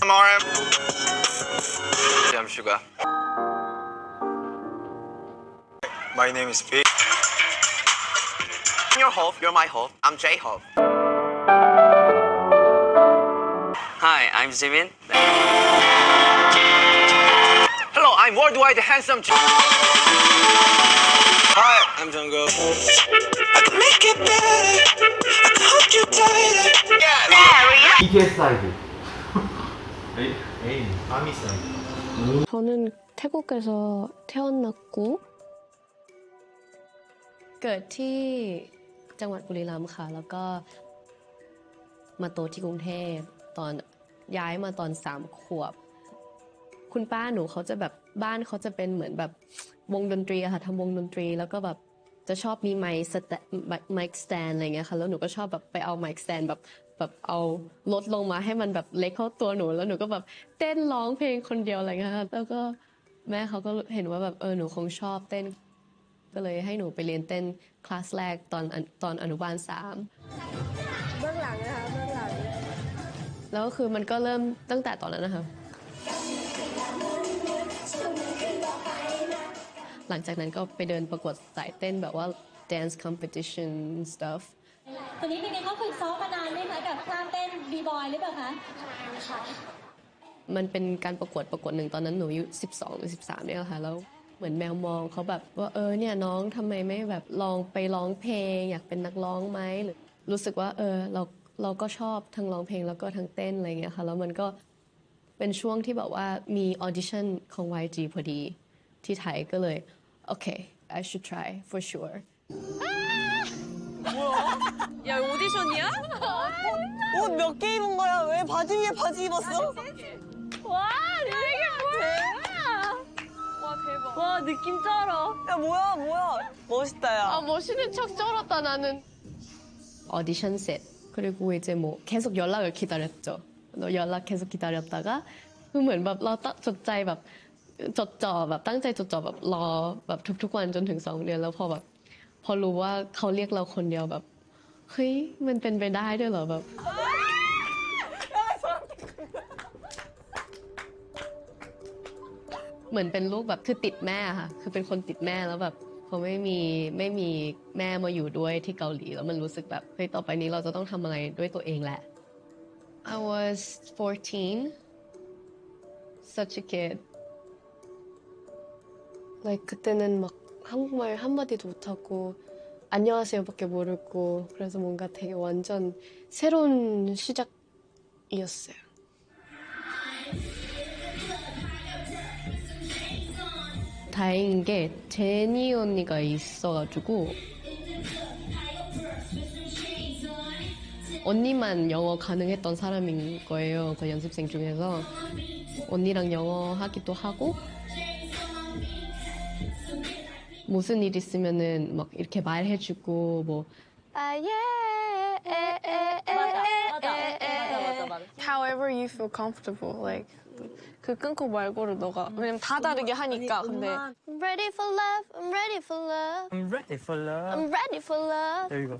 I'm Sugar. My name is Vic. I'm your Hov, you're my Hov. I'm J-Hov. Hi, I'm Zimin. Hello, I'm worldwide handsome J. Hi, I'm Jungkook. I can make it better. I can hold you tighter. BTS 사이즈. 에이, 아미 사이즈. 저는 태국에서 태어났고 เกิดที่จังหวัดบุรีรัมย์ค่ะแล้วก็มาโตที่กรุงเทพตอนย้ายมาตอน3 ขวบคุณป้าหนูเขาจะแบบบ้านเขาจะเป็นเหมือนแบบวงดนตรีอะค่ะทำวงดนตรีแล้วก็แบบจะชอบมีไมค์สแตนอะไรเงี้ยค่ะแล้วหนูก็ชอบแบบไปเอาไมค์สแตนแบบเอาลดลงมาให้มันแบบเล็กเข้าตัวหนูแล้วหนูก็แบบเต้นร้องเพลงคนเดียวอะไรเงี้ยค่ะแล้วก็แม่เขาก็เห็นว่าแบบหนูคงชอบเต้นก็เลยให้หนูไปเรียนเต้นคลาสแรกตอนอนุบาล3เบื้องหลังนะคะเบื้องหลังแล้วคือมันก็เริ่มตั้งแต่ตอนนั้นนะคะหลังจากนั้นก็ไปเดินประกวดสายเต้นแบบว่า dance competition stuff ตอนนี้เป็นไงเขาฝึกซ้อมมานานไหมคะกับคลาสเต้นบีบอยหรือเปล่าคะมันเป็นการประกวดหนึ่งตอนนั้นหนูอายุ12 หรือ 13เนี่ยค่ะแล้วเหมือนแมวมองเขาแบบว่าเนี่ยน้องทำไมไม่แบบลองไปร้องเพลงอยากเป็นนักร้องไหมหรือรู้สึกว่าเราก็ชอบทั้งร้องเพลงแล้วก็ทั้งเต้นอะไรเงี้ยค่ะแล้วมันก็เป็นช่วงที่แบบว่ามีออดิชั่นของ YG พอดีที่ไทยก็เลยโอเค I should try for sure 야 오디션이야? 옷 몇 개 입은 거야? 왜 바지 위에 바지 입었어? 와 이게 뭐야? 와 대박. 와 느낌 쩔어. 야 뭐야? 멋있다 야. 아 멋있는 척 쩔었다 나는. 오디션 셋 그리고 이제 뭐 계속 연락을 기다렸죠. 연락 계속 기다렸다가 คือเหมือนแบบเราจดใจแบบจดจ่อแบบตั้งใจจดจ่อแบบรอแบบทุกๆวันจนถึง2 เดือนแล้วพอรู้ว่าเขาเรียกเราคนเดียวแบบเฮ้ยมันเป็นไปได้ด้วยเหรอแบบเหมือนเป็นลูกแบบคือติดแม่ค่ะคือเป็นคนติดแม่แล้วแบบพอไม่มีแม่มาอยู่ด้วยที่เกาหลีแล้วมันรู้สึกแบบเฮ้ยต่อไปนี้เราจะต้องทำอะไรด้วยตัวเองแหละ I was 14 such a kid like 그때는 막 한국말 한마디도 못하고 안녕하세요밖에 모르고 그래서 뭔가 되게 완전 새로운 시작이었어요. 다행인 게 제니 언니가 있어가지고 언니만 영어 가능했던 사람인 거예요. 그 연습생 중에서 언니랑 영어 하기도 하고 무슨 일 있으면은 막 이렇게 말해주고 뭐 맞아. However you feel comfortable, like 그 끊고 말고를 너가 왜냐면 다 다르게 하니까 근데 I'm ready for love, I'm ready for love, I'm ready for love. I'm ready for love. There you go.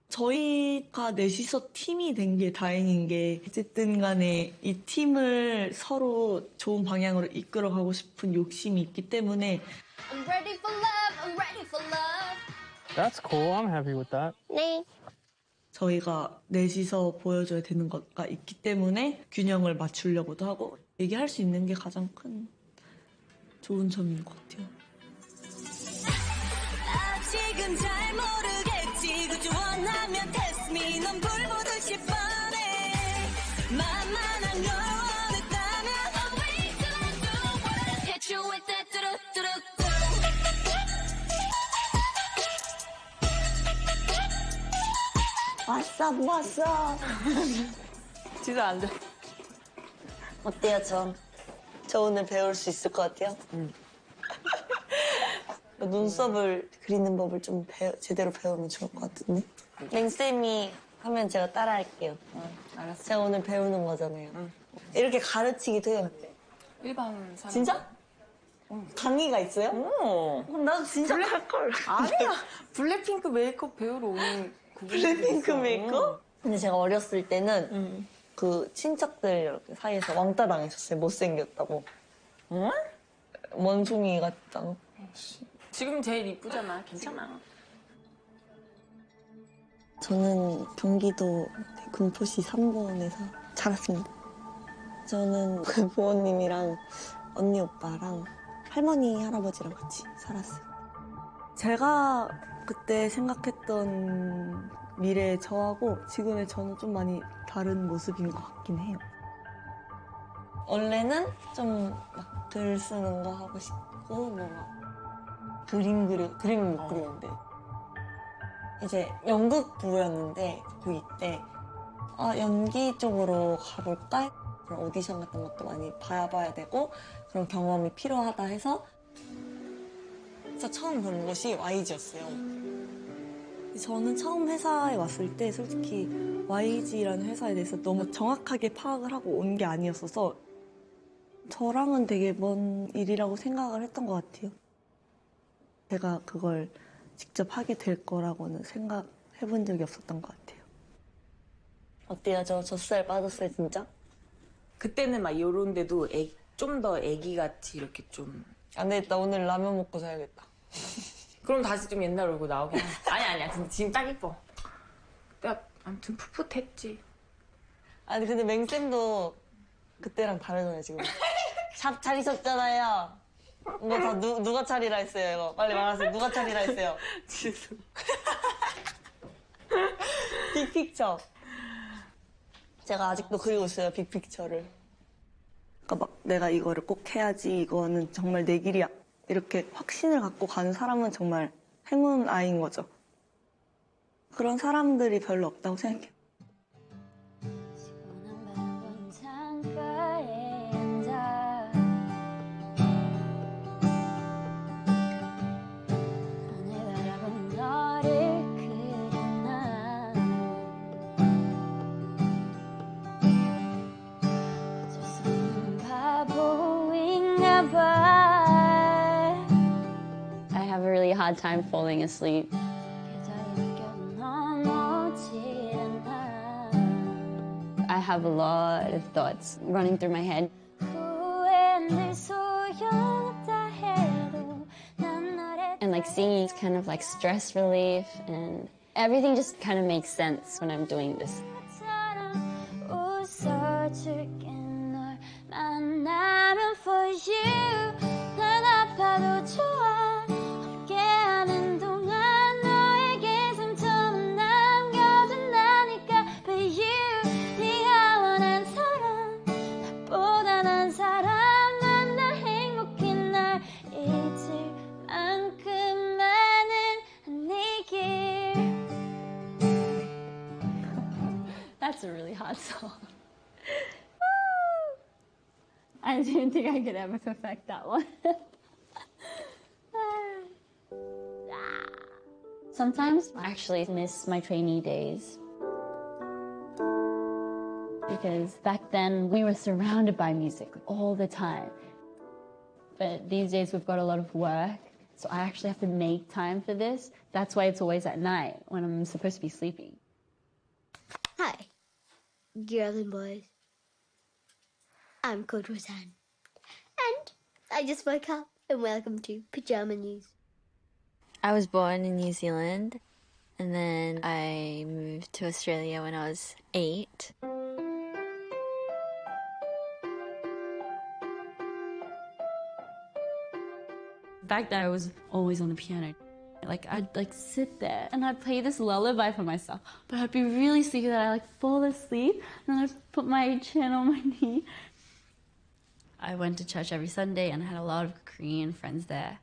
저희가 넷이서 팀이 된 게 다행인 게 어쨌든 간에 이 팀을 서로 좋은 방향으로 이끌어가고 싶은 욕심이 있기 때문에 I'm ready for love, I'm ready for love. That's cool. I'm happy with that. 네. 저희가 넷이서 보여줘야 되는 것가 있기 때문에 균형을 맞추려고도 하고 얘기할 수 있는 게 가장 큰 좋은 점인 것 같아요. 아직은 잘 모르겠지 그저 원하면 test me 넌 불보듯이 뻔해 만만한 영혼을 따면 always do hit you with that 뚜루뚜루 왔어. 진짜 안 돼. 어때요, 저 오늘 배울 수 있을 것 같아요? 응. 눈썹을 그리는 법을 좀 제대로 배우면 좋을 것 같은데? 맹쌤이 하면 제가 따라할게요. 알았어. 제가 오늘 배우는 거잖아요. 이렇게 가르치기도 해요. 일반 사람. 진짜? 강의가 있어요? 그럼 나도 진짜 할걸. 아니야. 블랙핑크 메이크업 배우러 오는 블랙핑크 메이크업? 근데 제가 어렸을 때는 그 친척들 이렇게 사이에서 왕따 당했었어요. 못생겼다고. 응? 원숭이 같다고. 지금 제일 이쁘잖아. 괜찮아. 저는 경기도 군포시 3번에서 자랐습니다. 저는 그 부모님이랑 언니 오빠랑 할머니 할아버지랑 같이 살았어요. 제가 그때 생각했던 미래의 저하고 지금의 저는 좀 많이 다른 모습인 것 같긴 해요. 원래는 좀 막 글 쓰는 거 하고 싶고 뭔가 그림 못 그리는데 이제 연극 부였는데 고2 때 연기 쪽으로 가볼까? 그런 오디션 같은 것도 많이 봐야 되고 그런 경험이 필요하다 해서 처음 본 곳이 YG였어요. 저는 처음 회사에 왔을 때 솔직히 YG라는 회사에 대해서 너무 정확하게 파악을 하고 온 게 아니었어서 저랑은 되게 먼 일이라고 생각을 했던 것 같아요. 제가 그걸 직접 하게 될 거라고는 생각해 본 적이 없었던 것 같아요. 어때요? 저 젖살 빠졌어요, 진짜? 그때는 막 요런데도 좀 더 애기같이 이렇게 좀. 안 되겠다. 오늘 라면 먹고 자야겠다. 그럼 다시 좀 옛날 얼굴 나오긴 해. 아니야. 지금 딱 이뻐. 그때 아무튼 풋풋했지. 아니 근데 맹쌤도 그때랑 다르잖아요, 지금. 샵 차리셨잖아요. 이거 다 누가 차리라 했어요, 이거. 빨리 말하세요. 누가 차리라 했어요. 죄송. 빅픽처. 제가 아직도 그리고 있어요, 빅픽처를. 그러니까 막 내가 이거를 꼭 해야지, 이거는 정말 내 길이야. 이렇게 확신을 갖고 가는 사람은 정말 행운 아이인 거죠. 그런 사람들이 별로 없다고 생각해요. I have a really hard time falling asleep. I have a lot of thoughts running through my head. And like singing is kind of like stress relief, and everything just kind of makes sense when I'm doing this. That's a really hard song. I didn't think I could ever perfect that one. Sometimes I actually miss my trainee days. Because back then we were surrounded by music all the time. But these days we've got a lot of work, so I actually have to make time for this. That's why it's always at night when I'm supposed to be sleeping. Hi, girls and boys. I'm called Roseanne. And I just woke up, and welcome to Pajama News. I was born in New Zealand, and then I moved to Australia when I was 8. Back then, I was always on the piano. Like, I'd sit there and I'd play this lullaby for myself, but I'd be really sleepy that I'd fall asleep, and then I'd put my chin on my knee. I went to church every Sunday and I had a lot of Korean friends there.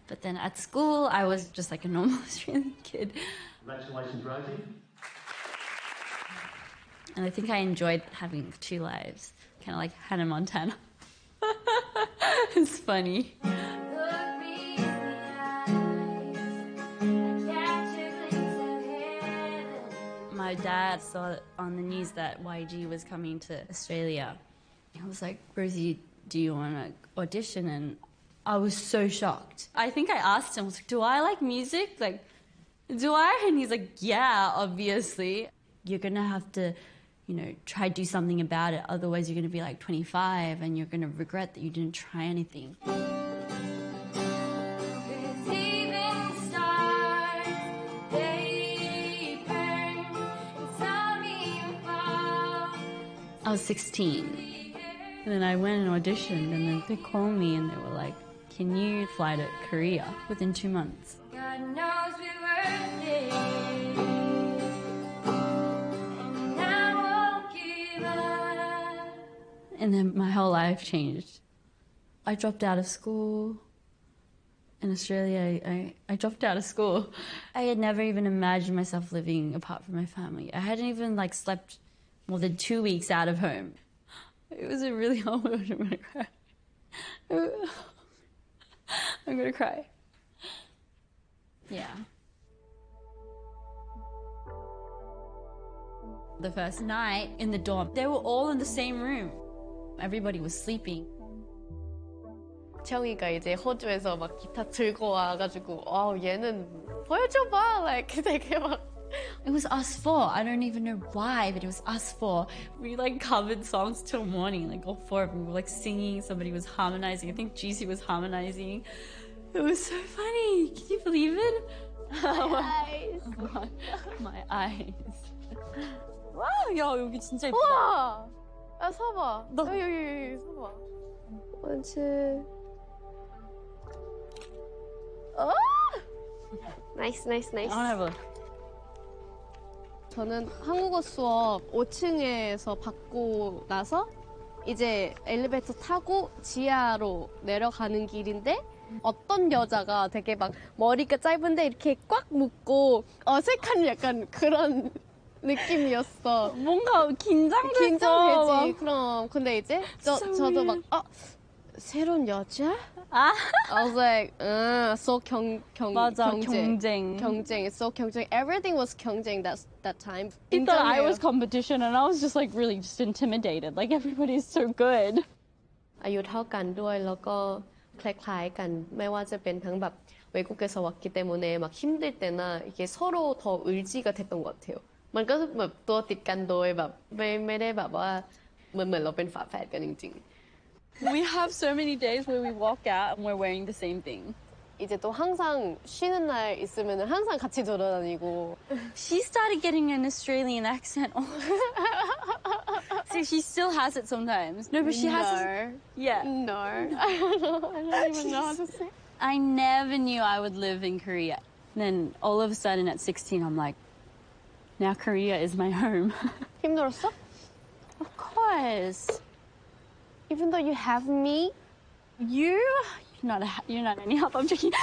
But then at school, I was just like a normal Australian kid. Congratulations, Rosie. And I think I enjoyed having 2 lives, kind of like Hannah Montana. It's funny. My dad saw on the news that YG was coming to Australia. I was like, Rosie, do you want to audition? And I was so shocked. I think I asked him, I was like, do I like music? Like, do I? And he's like, yeah, obviously. You're going to have to try to do something about it. Otherwise, you're going to be like 25 and you're going to regret that you didn't try anything. I was 16. And then I went and auditioned, and then they called me and they were like, can you fly to Korea within 2 months? God knows we were there. And I won't give up. And then my whole life changed. I dropped out of school. In Australia, I dropped out of school. I had never even imagined myself living apart from my family. I hadn't even slept more than 2 weeks out of home. It was a really hard word. I'm gonna cry. I'm gonna cry. Yeah. The first night in the dorm, they were all in the same room. Everybody was sleeping. 채영이가 이제 호주에서 막 기타 들고 와가지고 얘는 보여줘봐 like 되게 막 It was us four. I don't even know why, but it was us four. We covered songs till morning, all four of them. We were singing, somebody was harmonizing. I think Jeezy was harmonizing. It was so funny. Can you believe it? My eyes. My eyes. 와우, 야, 여기 진짜 예쁘다. 우와! 야, 서봐. 여기 서봐. 원치. Nice. I want to have a look. 저는 한국어 수업 5층에서 받고 나서 이제 엘리베이터 타고 지하로 내려가는 길인데 어떤 여자가 되게 막 머리가 짧은데 이렇게 꽉 묶고 어색한 약간 그런 느낌이었어. 뭔가 긴장됐어. 긴장되지. 그럼 근데 이제 저도 막 새로운 여자? I was like, so 맞아, 경쟁. So 경쟁. Everything was 경쟁 that time. He thought I was competition, and I was just really just intimidated. Everybody's so good. อายุเท่ากันด้วยแล้วก็คล้ายๆกันไม่ว่าจะเป็นทั้งแบบ외국에서 왔기 때문에 막 힘들 때나 이게 서로 더 의지가 됐던 것 같아요. มันก็แบบตัวติดกันโดยแบบไม่ได้แบบว่าเหมือนเราเป็นฝาแฝดกันจริงๆ We have so many days where we walk out and we're wearing the same thing. 이제 또 항상 쉬는 날 있으면 항상 같이 돌아다니고. She started getting an Australian accent. So she still has it sometimes. No, but she has it. Yeah. No. I don't even know how to say. I never knew I would live in Korea. Then all of a sudden at 16, I'm like, now Korea is my home. 힘들었어? Of course. Even though you have me? You're not any help. I'm joking.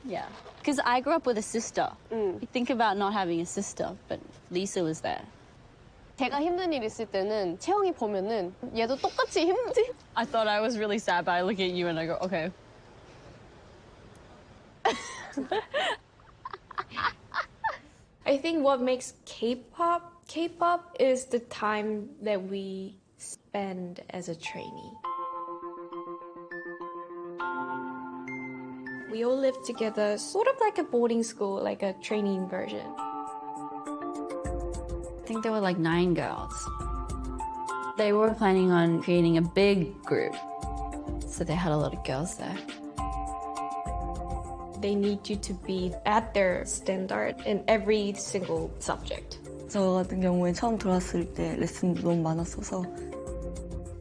Yeah. Because I grew up with a sister. You think about not having a sister, but Lisa was there. 제가 힘든 일 있을 때는 채영이 보면은 얘도 똑같이 힘든. I thought I was really sad, but I look at you and I go, okay. I think what makes K-pop is the time that we spend as a trainee. We all live together, sort of like a boarding school, like a training version. I think there were 9 girls. They were planning on creating a big group, so they had a lot of girls there. They need you to be at their standard in every single subject. 저 같은 경우에 처음 들어왔을 때 레슨도 너무 많았어서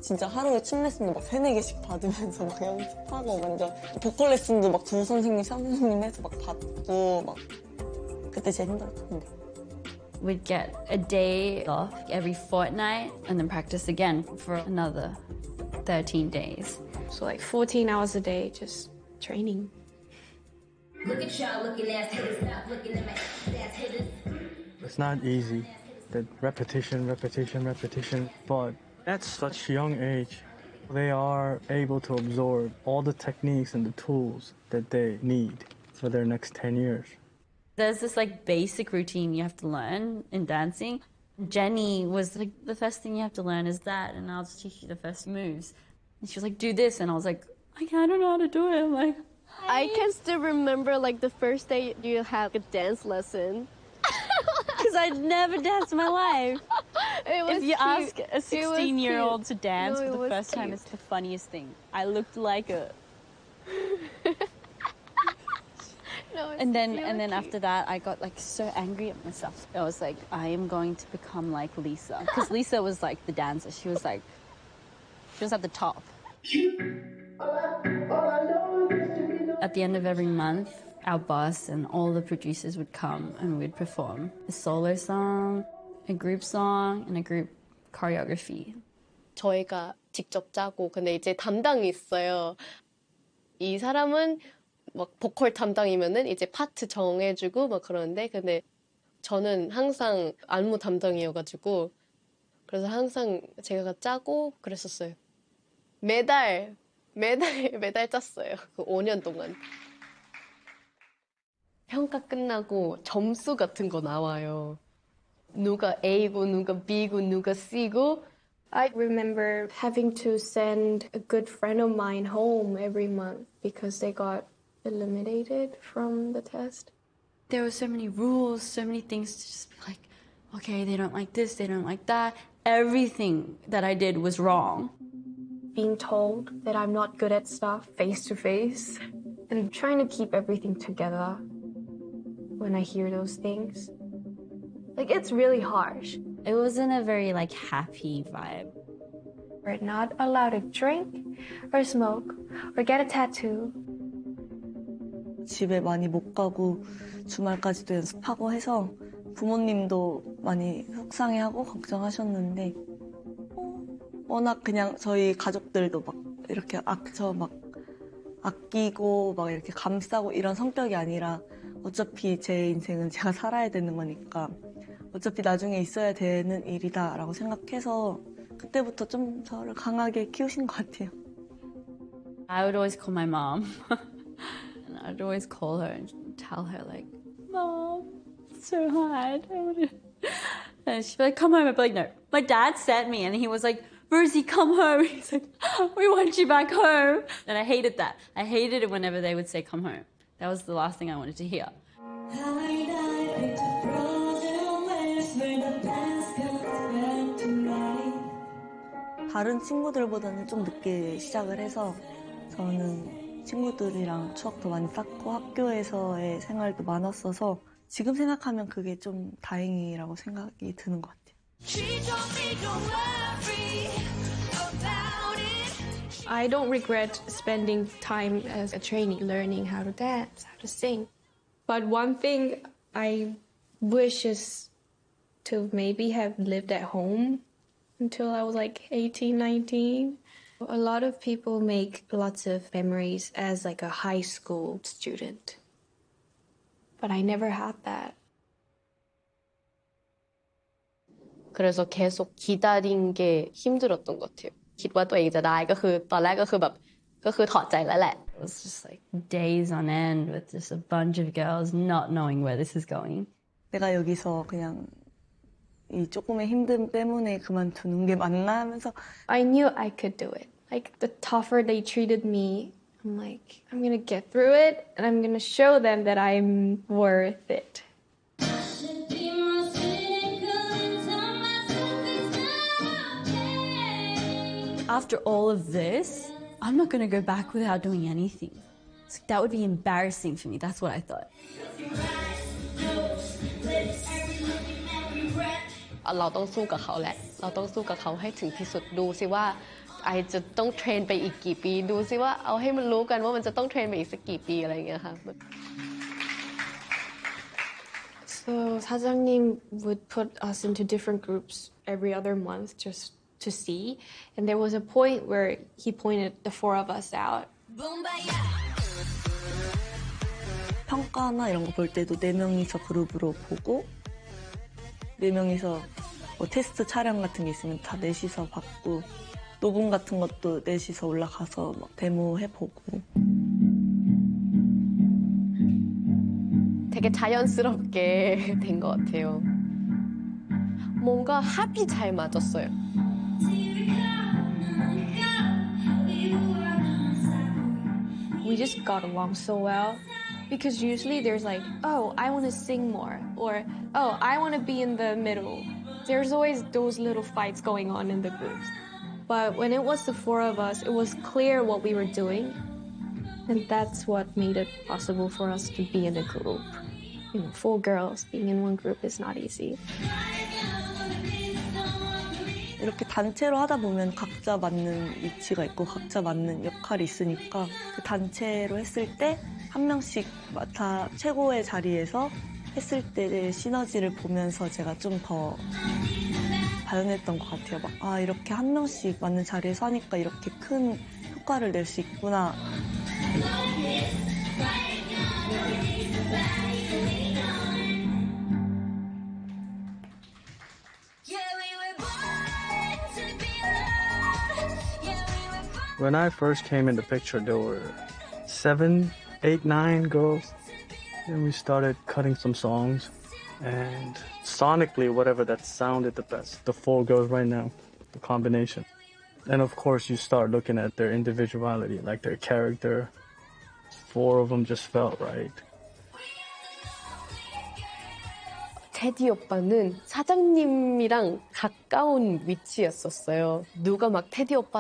진짜 하루에 춤 레슨도 3-4개씩 받으면서 연습하고 완전 보컬 레슨도 두 선생님, 샤 선생님 해서 받고 그때 제일 힘들었는데. We'd get a day off every fortnight and then practice again for another 13 days. So 14 hours a day just training. Look at y'all looking ass hitters, stop looking at my ass hitters. It's not easy. The repetition, but at such a young age, they are able to absorb all the techniques and the tools that they need for their next 10 years. There's this basic routine you have to learn in dancing. Jenny was the first thing you have to learn is that, and I'll just teach you the first moves. And she was like, do this, and I was like, I don't know how to do it. I'm like, I can still remember the first day you had a dance lesson. Because because I'd never danced in my life. If you ask a 16-year-old to dance for the first time, it's the funniest thing. I looked like a... and then after that, I got like so angry at myself. I was like, I am going to become like Lisa. Because Lisa was like the dancer. She was at the top. At the end of every month, our boss and all the producers would come and we'd perform a solo song, a group song, and a group choreography. 저희가 직접 짜고 근데 이제 담당이 있어요. 이 사람은 막 보컬 담당이면은 이제 파트 정해주고 막 그러는데 근데 저는 항상 안무 담당이어가지고 그래서 항상 제가 짜고 그랬었어요. 매달 짰어요. 그 5년 동안. 평가 끝나고 점수 같은 거 나와요. 누가 A고 누가 B고 누가 C고. I remember having to send a good friend of mine home every month because they got eliminated from the test. There were so many rules, so many things to just be like, okay, they don't like this, they don't like that. Everything that I did was wrong. Being told that I'm not good at stuff face to face and trying to keep everything together when I hear those things. Like, it's really harsh. It wasn't a very like happy vibe. We're not allowed to drink or smoke or get a tattoo. 집에 많이 못 가고 주말까지도 연습하고 해서 부모님도 많이 속상해하고 걱정하셨는데 워낙 그냥 저희 가족들도 막 이렇게 저 막 아끼고 막 이렇게 감싸고 이런 성격이 아니라 어차피 제 인생은 제가 살아야 되는 거니까 어차피 나중에 있어야 되는 일이다라고 생각해서 그때부터 좀 저를 강하게 키우신 것 같아요. I would always call my mom. And I'd always call her and tell her like, Mom, it's so hard. And she'd be like, come home. I'd be like, no. My dad sent me and he was like, Rosie, come home. He's like, we want you back home. And I hated that. I hated it whenever they would say, come home. That was the last thing I wanted to hear. 다른 친구들보다는 좀 늦게 시작을 해서 저는 친구들이랑 추억도 많이 쌓고 학교에서의 생활도 많았어서 지금 생각하면 그게 좀 다행이라고 생각이 드는 것 같아요. I don't regret spending time as a trainee learning how to dance, how to sing. But one thing I wish is to maybe have lived at home until I was like 18, 19. A lot of people make lots of memories as like a high school student. But I never had that. 그래서 계속 기다린 게 힘들었던 것 같아요. คิดว่าตัวเองจะได้ก็คือตอนแรกก็คือแบบก็คือถอดใจแล้วแหละ It was just like days on end with just a bunch of girls not knowing where this is going. 내가 여기서 그냥 이 조금의 힘듦 때문에 그만두는 게 맞나 하면서 I knew I could do it. Like the tougher they treated me, I'm like, I'm gonna get through it and I'm gonna show them that I'm worth it. After all of this, I'm not going to go back without doing anything. That would be embarrassing for me. That's what I thought. เราต้องสู้กับเขาแหละเราต้องสู้กับเขาให้ถึงที่สุดดูสิว่าไอจะต้องเทรนไปอีกกี่ปีดูสิว่าเอาให้มันรู้กันว่ามันจะต้องเทรนไปอีกสักกี่ปีอะไรอย่างเงี้ยค่ะ So 사장님 would put us into different groups every other month just to see. And there was a point where he pointed the four of us out. 평가나 이런 거 볼 때도 4명이서 그룹으로 보고 4명이서 뭐 테스트 촬영 같은 게 있으면 다 넷이서 받고 녹음 같은 것도 넷이서 올라가서 막 데모 해보고 되게 자연스럽게 된 것 같아요. 뭔가 합이 잘 맞았어요. We just got along so well Because usually there's like, oh, I want to sing more, or oh, I want to be in the middle. There's always those little fights going on in the groups. But when it was the four of us, it was clear what we were doing. And that's what made it possible for us to be in a group. You know, 4 girls being in one group is not easy. 이렇게 단체로 하다 보면 각자 맞는 위치가 있고 각자 맞는 역할이 있으니까 그 단체로 했을 때 한 명씩 다 최고의 자리에서 했을 때의 시너지를 보면서 제가 좀 더 발견했던 것 같아요. 막, 아, 이렇게 한 명씩 맞는 자리에서 하니까 이렇게 큰 효과를 낼 수 있구나. When I first came in the picture, there were 7, 8, 9 girls. Then we started cutting some songs. And sonically, whatever that sounded the best. The 4 girls right now, the combination. And of course, you start looking at their individuality, like their character. 4 of them just felt right. 테디 오빠는 사장님이랑 가까운 위치였었어요. 누가 막 테디 오빠